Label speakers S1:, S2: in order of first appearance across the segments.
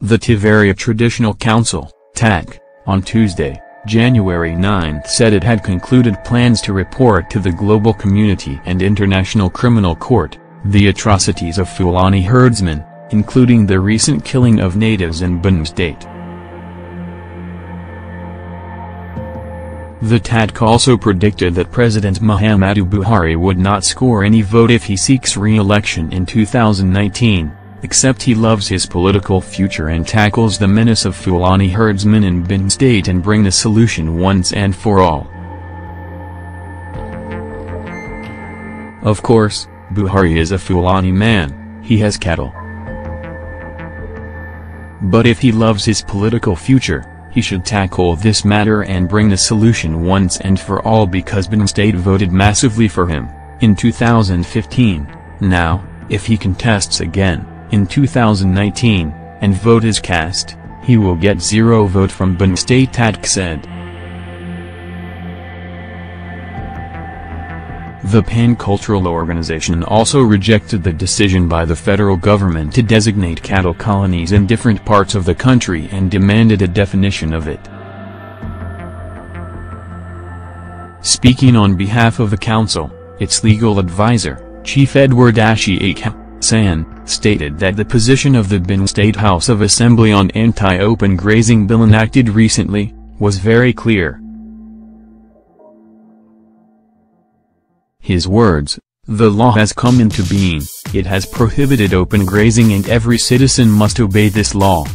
S1: The Tiv Area Traditional Council, TATC, on Tuesday, January 9 said it had concluded plans to report to the global community and International Criminal Court the atrocities of Fulani herdsmen, including the recent killing of natives in Benue state. The TATC also predicted that President Muhammadu Buhari would not score any vote if he seeks re-election in 2019, except he loves his political future and tackles the menace of Fulani herdsmen in Benue state and bring a solution once and for all. Of course, Buhari is a Fulani man, he has cattle. But if he loves his political future, he should tackle this matter and bring the solution once and for all, because Benue state voted massively for him in 2015. Now, if he contests again in 2019, and vote is cast, he will get 0 vote from Benue state, TATC said. The pan-cultural organization also rejected the decision by the federal government to designate cattle colonies in different parts of the country and demanded a definition of it. Speaking on behalf of the council, its legal advisor, Chief Edward San, stated that the position of the Benue State House of Assembly on anti-open grazing bill enacted recently was very clear. His words, "The law has come into being, it has prohibited open grazing and every citizen must obey this law.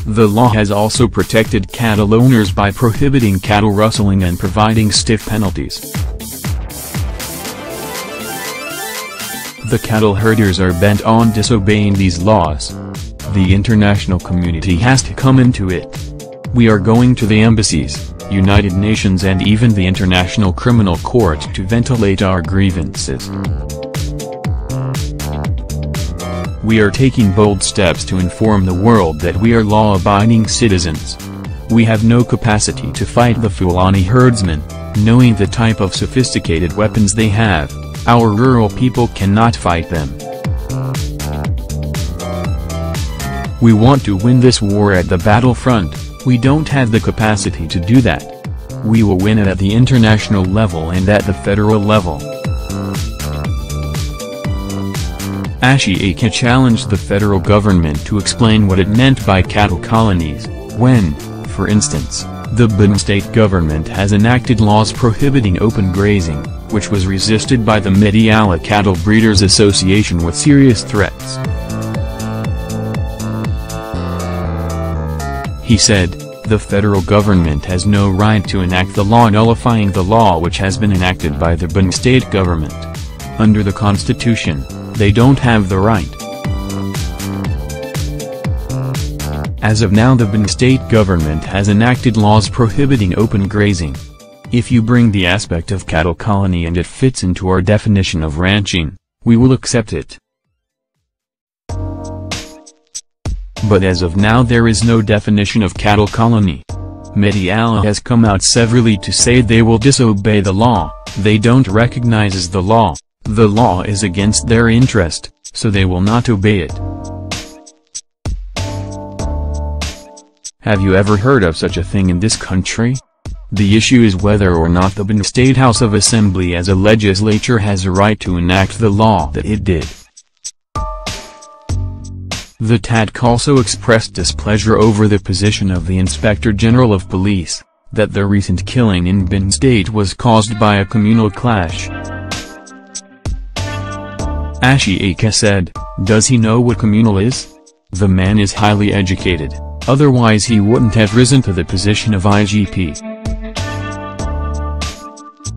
S1: The law has also protected cattle owners by prohibiting cattle rustling and providing stiff penalties. The cattle herders are bent on disobeying these laws. The international community has to come into it. We are going to the embassies, United Nations and even the International Criminal Court to ventilate our grievances. We are taking bold steps to inform the world that we are law-abiding citizens. We have no capacity to fight the Fulani herdsmen, knowing the type of sophisticated weapons they have. Our rural people cannot fight them. We want to win this war at the battlefront. We don't have the capacity to do that. We will win it at the international level and at the federal level." Ashiaka challenged the federal government to explain what it meant by cattle colonies, when, for instance, the Benue state government has enacted laws prohibiting open grazing, which was resisted by the Mediala Cattle Breeders Association with serious threats. He said, "The federal government has no right to enact the law nullifying the law which has been enacted by the Benue state government. Under the Constitution, they don't have the right." As of now, the Benue state government has enacted laws prohibiting open grazing. If you bring the aspect of cattle colony and it fits into our definition of ranching, we will accept it. But as of now there is no definition of cattle colony. Mediala has come out severally to say they will disobey the law, they don't recognize the law is against their interest, so they will not obey it. Have you ever heard of such a thing in this country? The issue is whether or not the Benue State House of Assembly as a legislature has a right to enact the law that it did. The TATC also expressed displeasure over the position of the Inspector General of Police, that the recent killing in Benue State was caused by a communal clash. Ashiaka said, "Does he know what communal is? The man is highly educated, otherwise he wouldn't have risen to the position of IGP.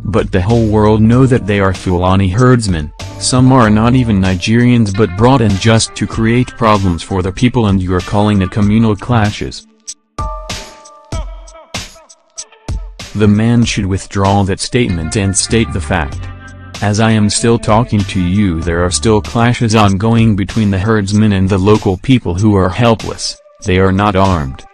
S1: But the whole world know that they are Fulani herdsmen. Some are not even Nigerians but brought in just to create problems for the people, and you are calling it communal clashes. The man should withdraw that statement and state the fact. As I am still talking to you, there are still clashes ongoing between the herdsmen and the local people who are helpless, they are not armed."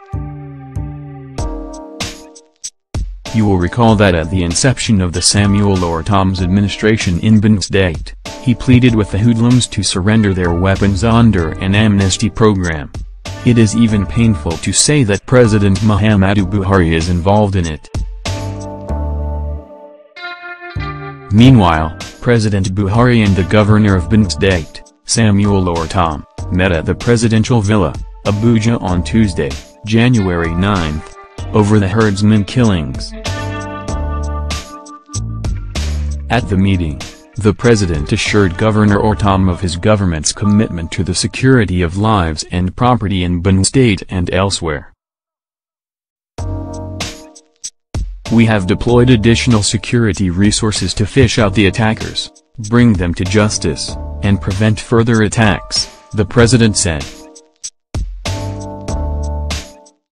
S1: You will recall that at the inception of the Samuel Ortom's administration in Benue State, he pleaded with the hoodlums to surrender their weapons under an amnesty program. It is even painful to say that President Muhammadu Buhari is involved in it. Meanwhile, President Buhari and the governor of Benue State, Samuel Ortom, met at the presidential villa, Abuja on Tuesday, January 9, over the herdsmen killings. At the meeting, the president assured Governor Ortom of his government's commitment to the security of lives and property in Benue State and elsewhere. "We have deployed additional security resources to fish out the attackers, bring them to justice, and prevent further attacks," the president said.